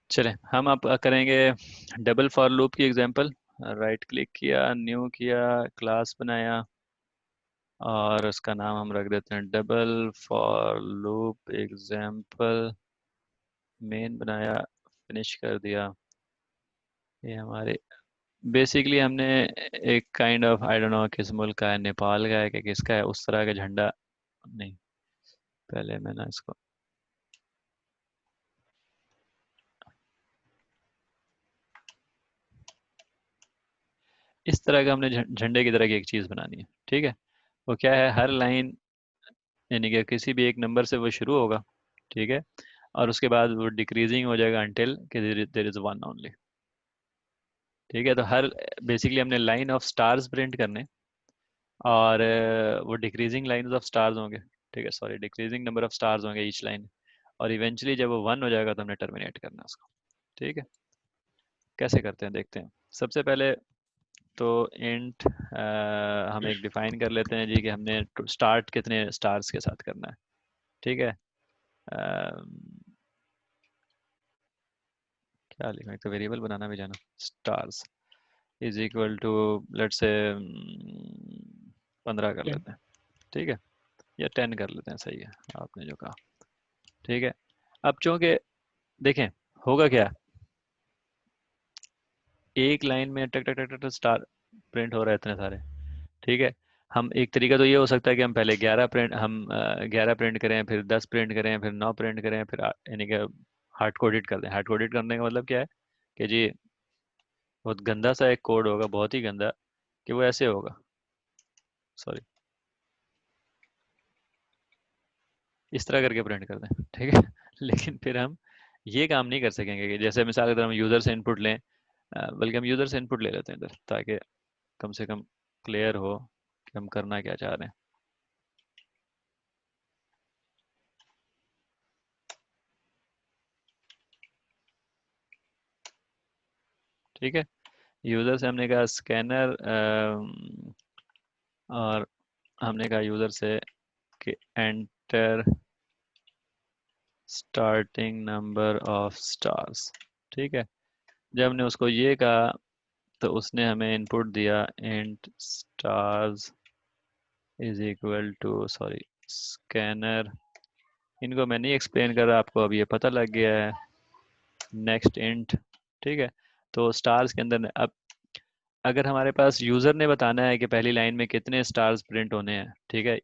चलें, हम अब करेंगे डबल फॉर लूप की एग्जांपल। राइट क्लिक किया, न्यू किया, क्लास बनाया और उसका नाम हम रख देते हैं double for loop example. Main बनाया, फिनिश कर दिया। ये हमारे बेसिकली हमने एक kind of I don't know किस मुल्क का है, नेपाल का है कि किसका है, उस तरह का झंडा। नहीं, पहले मैं ना इसको इस तरह का हमने झंडे की तरह की एक चीज़ बनानी है। ठीक है, वो क्या है, हर लाइन यानी कि किसी भी एक नंबर से वो शुरू होगा। ठीक है, और उसके बाद वो डिक्रीजिंग हो जाएगा अंटिल कि देर इज वन ओनली। ठीक है, तो हर बेसिकली हमने लाइन ऑफ स्टार्स प्रिंट करने और वो डिक्रीजिंग लाइन ऑफ स्टार्स होंगे। ठीक है, sorry, decreasing number of stars होंगे ईच लाइन। और इवेंचुअली जब वो वन हो जाएगा तो हमने टर्मिनेट करना है उसको। ठीक है, कैसे करते हैं देखते हैं। सबसे पहले तो इंट हम एक डिफाइन कर लेते हैं जी कि हमने स्टार्ट कितने स्टार्स के साथ करना है। ठीक है, क्या लिखा, एक तो वेरिएबल बनाना भी जाना। Stars is equal to, let's say 15 कर लेते हैं। ठीक है, या 10 कर लेते हैं, सही है आपने जो कहा। ठीक है, अब चूंकि देखें होगा क्या, एक लाइन में टक टक टक टक स्टार प्रिंट हो रहे हैं इतने सारे। ठीक है, हम एक तरीका तो ये हो सकता है कि हम पहले 11 प्रिंट करें, फिर 10 प्रिंट करें, फिर 9 प्रिंट करें, फिर यानी कि हार्ड कोडेड कर दें। हार्ड कोडेड करने का मतलब क्या है कि जी बहुत गंदा सा एक कोड होगा, बहुत ही गंदा, कि वो ऐसे होगा, सॉरी, इस तरह करके प्रिंट कर दें। ठीक है लेकिन फिर हम ये काम नहीं कर सकेंगे कि जैसे मिसाल के तरह हम यूज़र से इनपुट लें। बल्कि हम यूज़र से इनपुट ले लेते हैं इधर, ताकि कम से कम क्लियर हो कि हम करना क्या चाह रहे हैं। ठीक है, यूज़र से हमने कहा स्कैनर, और हमने कहा यूज़र से कि enter starting number of stars. ठीक है, जब हमने उसको ये कहा तो उसने हमें इनपुट दिया int stars is equal to, sorry, scanner. इनको मैं नहीं एक्सप्लेन कर रहा, आपको अब ये पता लग गया है। Next int. ठीक है, तो स्टार्स के अंदर अब अगर हमारे पास यूज़र ने बताना है कि पहली लाइन में कितने स्टार्स प्रिंट होने हैं, ठीक है,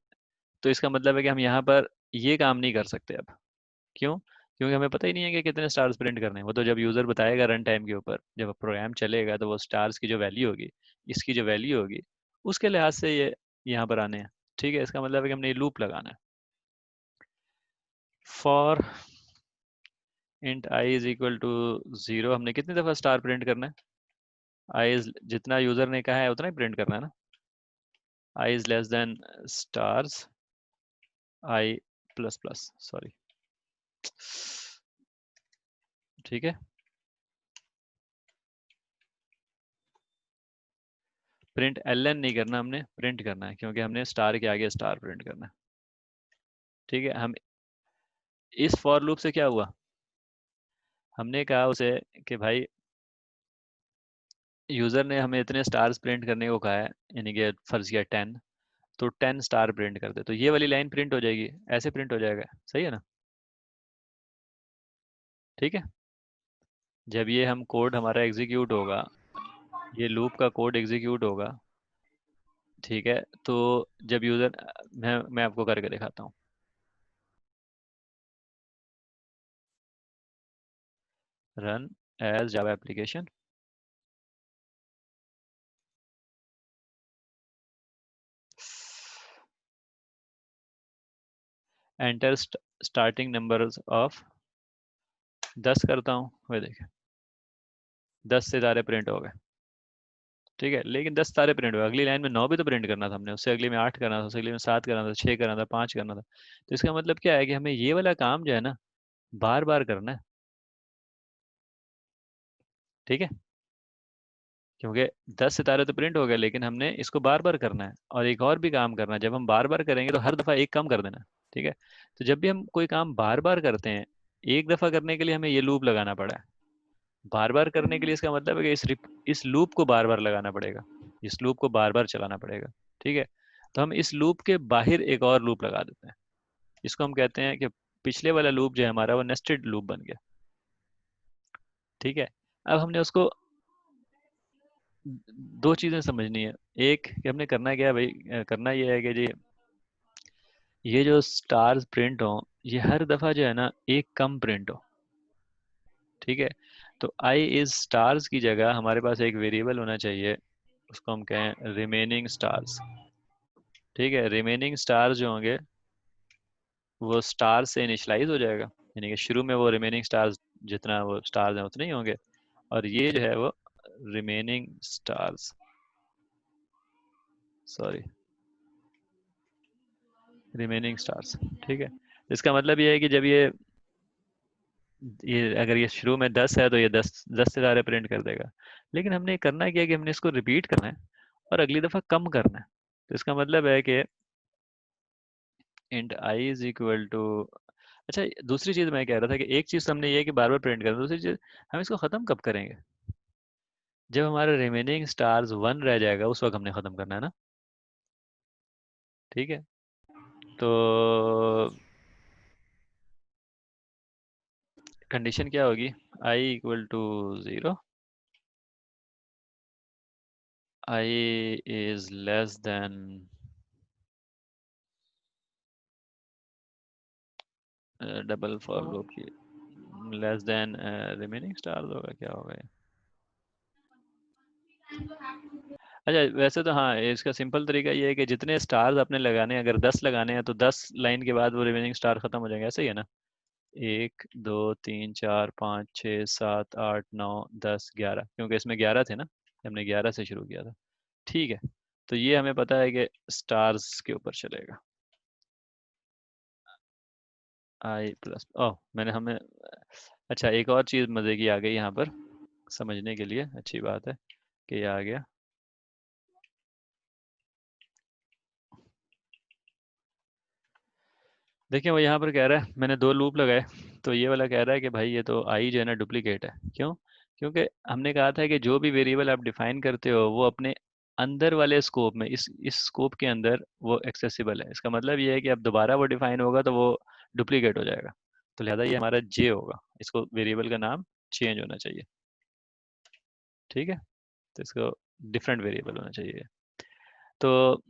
तो इसका मतलब है कि हम यहाँ पर ये काम नहीं कर सकते अब। क्यों? क्योंकि हमें पता ही नहीं है कि कितने स्टार्स प्रिंट करने हैं। वो तो जब यूज़र बताएगा रन टाइम के ऊपर, जब प्रोग्राम चलेगा, तो वो स्टार्स की जो वैल्यू होगी, इसकी जो वैल्यू होगी, उसके लिहाज से ये यहाँ पर आने हैं। ठीक है, इसका मतलब है कि हमने ये लूप लगाना है। For int i is equal to 0, हमने कितनी दफ़ा स्टार प्रिंट करना है? आई इज, जितना यूज़र ने कहा है उतना ही प्रिंट करना है ना। I is less than stars i plus plus, sorry. ठीक है, प्रिंट एल एन नहीं करना, हमने प्रिंट करना है, क्योंकि हमने स्टार के आगे स्टार प्रिंट करना है। ठीक है, हम इस फॉर लूप से क्या हुआ, हमने कहा उसे कि भाई यूज़र ने हमें इतने स्टार्स प्रिंट करने को कहा है, यानी कि फर्ज किया 10, तो 10 स्टार प्रिंट कर दे, तो ये वाली लाइन प्रिंट हो जाएगी, ऐसे प्रिंट हो जाएगा। सही है ना। ठीक है, जब ये हम कोड हमारा एग्जीक्यूट होगा, ये लूप का कोड एग्जीक्यूट होगा। ठीक है, तो जब यूज़र, मैं आपको करके दिखाता हूँ। Run as Java application, enter starting numbers of 10 करता हूँ, वे देखें 10 सितारे प्रिंट हो गए। ठीक है, लेकिन 10 तारे प्रिंट हुए, अगली लाइन में 9 भी तो प्रिंट करना था हमने, उससे अगली में 8 करना था, उससे अगली में 7 करना था, 6 करना था, 5 करना था। तो इसका मतलब क्या है कि हमें ये वाला काम जो है ना, बार बार करना है। ठीक है, क्योंकि 10 सितारे तो प्रिंट हो गए, लेकिन हमने इसको बार बार करना है, और एक और भी काम करना है। जब हम बार बार करेंगे तो हर दफ़ा एक कम कर देना है। ठीक है, तो जब भी हम कोई काम बार बार करते हैं, एक दफ़ा करने के लिए हमें ये लूप लगाना पड़ा है। बार बार करने के लिए इसका मतलब है कि इस लूप को बार बार लगाना पड़ेगा, इस लूप को बार बार चलाना पड़ेगा। ठीक है, तो हम इस लूप के बाहर एक और लूप लगा देते हैं। इसको हम कहते हैं कि पिछले वाला लूप जो है हमारा वो नेस्टेड लूप बन गया। ठीक है, अब हमने उसको दो चीजें समझनी है। एक कि हमने करना क्या है भाई, करना ये है कि जी ये जो स्टार्स प्रिंट हो ये हर दफा जो है ना एक कम प्रिंट हो। ठीक है, तो आई इज स्टार्स की जगह हमारे पास एक वेरिएबल होना चाहिए, उसको हम कहें रिमेनिंग स्टार्स। ठीक है, रिमेनिंग स्टार्स जो होंगे वो स्टार से इनिशलाइज हो जाएगा, यानी कि शुरू में वो रिमेनिंग स्टार्स जितना वो स्टार्स हैं उतने ही होंगे, और ये जो है वो remaining stars, sorry remaining stars. ठीक है, इसका मतलब ये है कि जब ये अगर ये शुरू में 10 है तो ये 10 सितारे प्रिंट कर देगा। लेकिन हमने करना क्या है कि हमने इसको रिपीट करना है और अगली दफ़ा कम करना है। तो इसका मतलब है कि int i is equal to, अच्छा दूसरी चीज़ मैं कह रहा था कि एक चीज़ हमने ये कि बार बार प्रिंट करना, दूसरी चीज़ हम इसको ख़त्म कब करेंगे, जब हमारा रिमेनिंग स्टार्स 1 रह जाएगा उस वक्त हमने ख़त्म करना है ना। ठीक है, तो कंडीशन क्या होगी, i equal to 0, i is less than double for loop की लेस देन रिमेनिंग स्टार्स होगा, क्या होगा ये। अच्छा वैसे तो हाँ, इसका सिंपल तरीका ये है कि जितने स्टार्स आपने लगाने हैं, अगर 10 लगाने हैं तो 10 लाइन के बाद वो रिमेनिंग स्टार खत्म हो जाएंगे, ऐसे ही है ना। 1 2 3 4 5 6 7 8 9 10 11, क्योंकि इसमें 11 थे ना, हमने 11 से शुरू किया था। ठीक है, तो ये हमें पता है कि स्टार्स के ऊपर चलेगा। आई प्लस ओह मैंने हमें, अच्छा एक और चीज़ मज़े की आ गई यहाँ पर समझने के लिए, अच्छी बात है कि ये आ गया। देखिए वो यहाँ पर कह रहा है मैंने दो लूप लगाए, तो ये वाला कह रहा है कि भाई ये तो आई जो है ना डुप्लीकेट है। क्यों? क्योंकि हमने कहा था कि जो भी वेरिएबल आप डिफाइन करते हो वो अपने अंदर वाले स्कोप में, इस स्कोप के अंदर वो एक्सेसिबल है। इसका मतलब ये है कि अब दोबारा वो डिफाइन होगा तो वो डुप्लीकेट हो जाएगा, तो लिहाजा ये हमारा जे होगा, इसको वेरिएबल का नाम चेंज होना चाहिए। ठीक है, तो इसको डिफरेंट वेरिएबल होना चाहिए। तो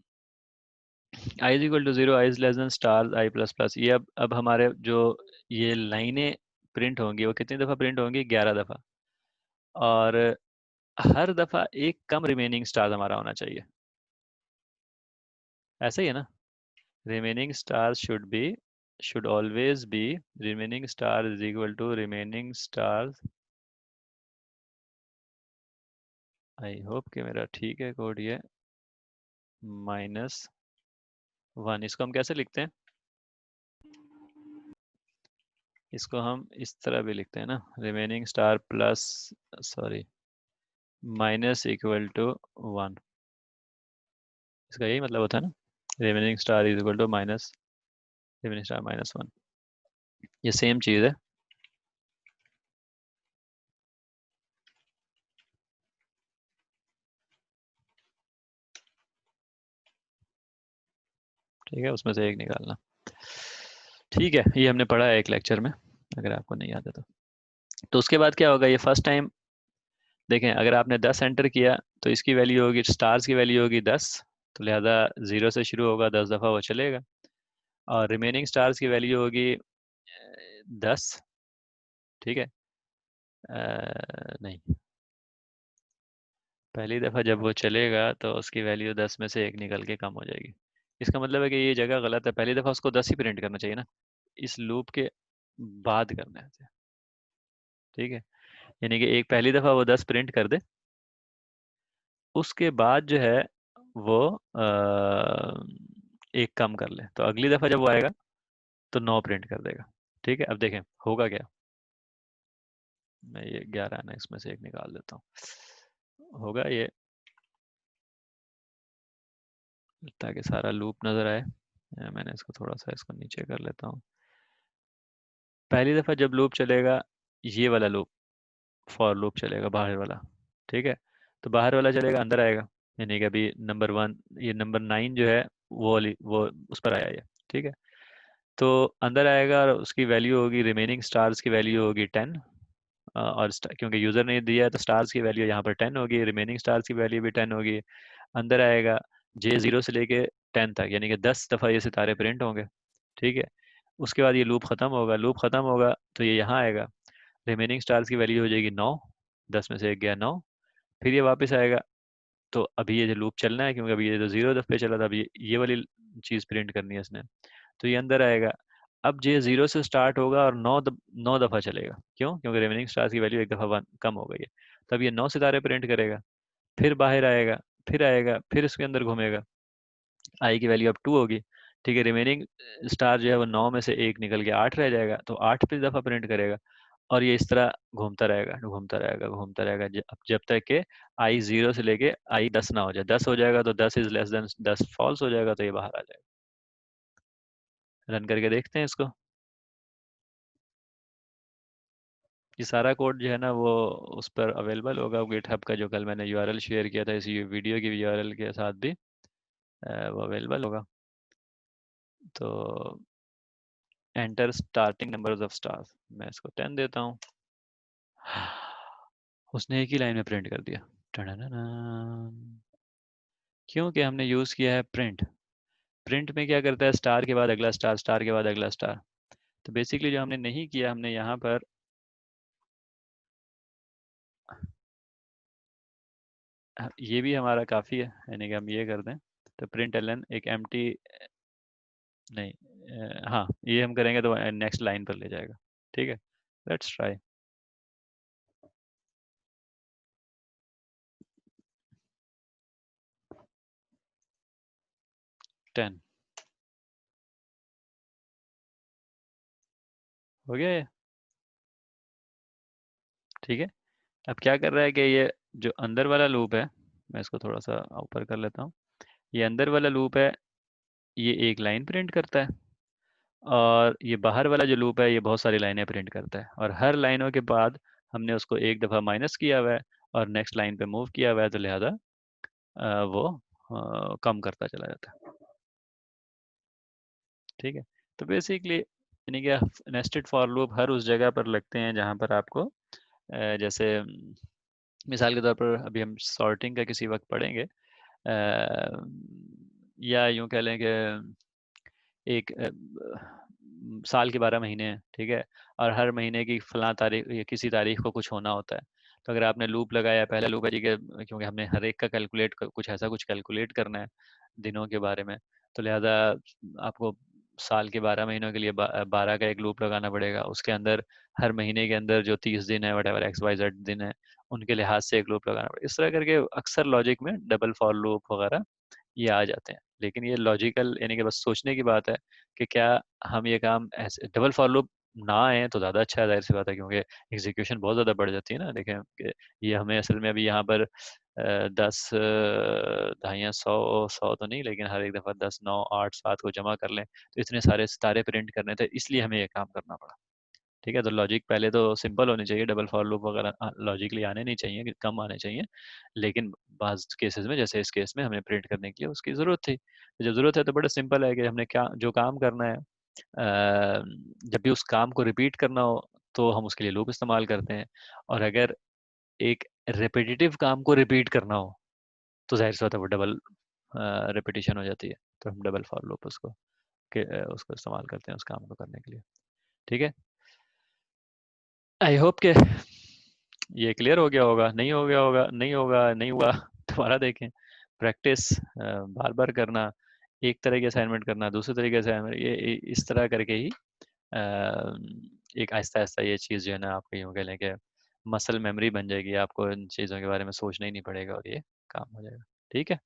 i is equal to 0, i is less than star i plus plus, ये अब हमारे जो ये लाइनें प्रिंट होंगी वो कितनी दफ़ा प्रिंट होंगी, 11 दफ़ा। और हर दफ़ा एक कम रिमेनिंग स्टार हमारा होना चाहिए, ऐसा ही है ना। Remaining star should always be, remaining star is equal to remaining star, I hope कि मेरा ठीक है कोड ये, -1। इसको हम कैसे लिखते हैं, इसको हम इस तरह भी लिखते हैं ना, remaining star plus, sorry minus equal to 1। इसका यही मतलब होता है ना, remaining star is equal to minus remaining star -1, ये सेम चीज़ है। ठीक है, उसमें से एक निकालना। ठीक है, ये हमने पढ़ा है एक लेक्चर में, अगर आपको नहीं आता तो उसके बाद क्या होगा, ये फर्स्ट टाइम देखें, अगर आपने 10 एंटर किया तो इसकी वैल्यू होगी, स्टार्स की वैल्यू होगी 10, तो लिहाजा 0 से शुरू होगा, 10 दफ़ा वो चलेगा। और रिमेनिंग स्टार्स की वैल्यू होगी 10। ठीक है, नहीं, पहली दफ़ा जब वो चलेगा तो उसकी वैल्यू 10 में से एक निकल के कम हो जाएगी। इसका मतलब है कि ये जगह गलत है, पहली दफ़ा उसको 10 ही प्रिंट करना चाहिए ना, इस लूप के बाद करना है। ठीक है, यानी कि एक पहली दफ़ा वो 10 प्रिंट कर दे, उसके बाद जो है वो एक कम कर ले, तो अगली दफ़ा जब वो आएगा तो 9 प्रिंट कर देगा। ठीक है, अब देखें होगा क्या, मैं ये 11 है ना इसमें से एक निकाल देता हूँ, होगा ये, ताकि सारा लूप नज़र आए। मैंने इसको थोड़ा सा इसको नीचे कर लेता हूँ। पहली दफ़ा जब लूप चलेगा, ये वाला लूप फॉर लूप चलेगा बाहर वाला। ठीक है, तो बाहर वाला चलेगा, अंदर आएगा, यानी कि अभी नंबर 1, ये नंबर 9 जो है वो उस पर आया ये। ठीक है, तो अंदर आएगा और उसकी वैल्यू होगी, रिमेनिंग स्टार्स की वैल्यू होगी 10। और क्योंकि यूज़र ने दिया है तो स्टार्स की वैल्यू यहाँ पर 10 होगी, रिमेनिंग स्टार्स की वैल्यू भी 10 होगी। अंदर आएगा J0 से लेके 10 तक, यानी कि 10 दफ़ा ये सितारे प्रिंट होंगे। ठीक है, उसके बाद ये लूप ख़त्म होगा, लूप ख़त्म होगा तो ये यहाँ आएगा, रिमेनिंग स्टार्स की वैल्यू हो जाएगी 9, 10 में से एक गया 9, फिर ये वापस आएगा। तो अभी ये जो लूप चलना है, क्योंकि अभी ये तो 0 दफ़े चला था, अभी ये वाली चीज़ प्रिंट करनी है इसने, तो ये अंदर आएगा। अब J0 से स्टार्ट होगा और 9 दफ़ा चलेगा, क्यों? क्योंकि रिमेनिंग स्टार्स की वैल्यू एक दफ़ा कम हो गई है। तब ये 9 सितारे प्रिंट करेगा, फिर बाहर आएगा, फिर आएगा, फिर इसके अंदर घूमेगा, आई की वैल्यू अब 2 होगी। ठीक है, रिमेनिंग स्टार जो है वो 9 में से एक निकल के 8 रह जाएगा, तो 8 फिर दफ़ा प्रिंट करेगा, और ये इस तरह घूमता रहेगा, घूमता रहेगा, घूमता रहेगा, जब तक कि I0 से लेके I10 ना हो जाए। 10 हो जाएगा तो 10 इज लेस देन 10 फॉल्स हो जाएगा, तो ये बाहर आ जाएगा। रन करके देखते हैं इसको। ये सारा कोड जो है ना वो उस पर अवेलेबल होगा, गिटहब का जो कल मैंने यूआरएल शेयर किया था, इसी वीडियो की यूआरएल के साथ भी वो अवेलेबल होगा। तो enter starting numbers of stars, मैं इसको 10 देता हूँ। उसने एक ही लाइन में प्रिंट कर दिया, टनननन। क्योंकि हमने यूज़ किया है प्रिंट। प्रिंट में क्या करता है, स्टार के बाद अगला स्टार, स्टार के बाद अगला स्टार। तो बेसिकली जो हमने नहीं किया, हमने यहाँ पर ये भी हमारा काफ़ी है, यानी कि हम ये कर दें, तो प्रिंट एलन एक एम्प्टी, नहीं हाँ ये हम करेंगे तो नेक्स्ट लाइन पर ले जाएगा। ठीक है, लेट्स ट्राई। 10 हो गया ये। ठीक है, अब क्या कर रहा है कि ये जो अंदर वाला लूप है, मैं इसको थोड़ा सा ऊपर कर लेता हूँ, ये अंदर वाला लूप है, ये एक लाइन प्रिंट करता है, और ये बाहर वाला जो लूप है ये बहुत सारी लाइनें प्रिंट करता है, और हर लाइनों के बाद हमने उसको एक दफ़ा माइनस किया हुआ है और नेक्स्ट लाइन पे मूव किया हुआ है, तो लिहाजा वो कम करता चला जाता है। ठीक है, तो बेसिकली यानी कि नेस्टेड फॉर लूप हर उस जगह पर लगते हैं जहाँ पर आपको जैसे मिसाल के तौर पर अभी हम सॉर्टिंग का किसी वक्त पढ़ेंगे, या यूं कह लें कि एक साल के 12 महीने हैं, ठीक है, और हर महीने की फलां तारीख या किसी तारीख को कुछ होना होता है। तो अगर आपने लूप लगाया, पहला लूप है जी के, क्योंकि हमने हर एक का कैलकुलेट कुछ ऐसा कुछ कैलकुलेट करना है दिनों के बारे में, तो लिहाजा आपको साल के 12 महीनों के लिए 12 का एक लूप लगाना पड़ेगा। उसके अंदर हर महीने के अंदर जो 30 दिन है, वट XYZ दिन है, उनके लिहाज से एक लूप लगाना पड़ेगा। इस तरह करके अक्सर लॉजिक में डबल फॉर लूप वगैरह ये आ जाते हैं। लेकिन ये लॉजिकल, यानी कि बस सोचने की बात है कि क्या हम ये काम ऐसे डबल फॉर लूप ना आए तो ज़्यादा अच्छा है, जाहिर सी बात है, क्योंकि एग्जीक्यूशन बहुत ज़्यादा बढ़ जाती है ना। देखें कि ये हमें असल में अभी यहाँ पर 10 दहाइयाँ 100 तो नहीं, लेकिन हर एक दफ़ा 10 9 8 7 को जमा कर लें तो इतने सारे सितारे प्रिंट करने थे, इसलिए हमें ये काम करना पड़ा। ठीक है, तो लॉजिक पहले तो सिंपल होनी चाहिए, डबल फॉर लूप वगैरह लॉजिकली आने नहीं चाहिए, कम आने चाहिए। लेकिन बाज़ केसेस में, जैसे इस केस में, हमें प्रिंट करने के लिए उसकी ज़रूरत थी। तो जब ज़रूरत है तो बड़ा सिंपल है कि हमने क्या जो काम करना है, जब भी उस काम को रिपीट करना हो तो हम उसके लिए लूप इस्तेमाल करते हैं। और अगर एक रिपीटिटिव काम को रिपीट करना हो तो जाहिर सी बात है वो डबल रिपीटिशन हो जाती है, तो हम डबल फॉर लूप उसको इस्तेमाल करते हैं उस काम को करने के लिए। ठीक है, आई होप के ये क्लियर हो गया होगा। नहीं हो गया होगा, नहीं होगा, नहीं हुआ दोबारा देखें, प्रैक्टिस बार बार करना, एक तरह की असाइनमेंट करना, दूसरे तरीके से असाइनमेंट, ये इस तरह करके ही एक आहिस्ता आहिस्ता ये चीज़ जो है ना, आपको यूँ कह लें कि मसल मेमोरी बन जाएगी, आपको इन चीज़ों के बारे में सोचना ही नहीं पड़ेगा और ये काम हो जाएगा। ठीक है।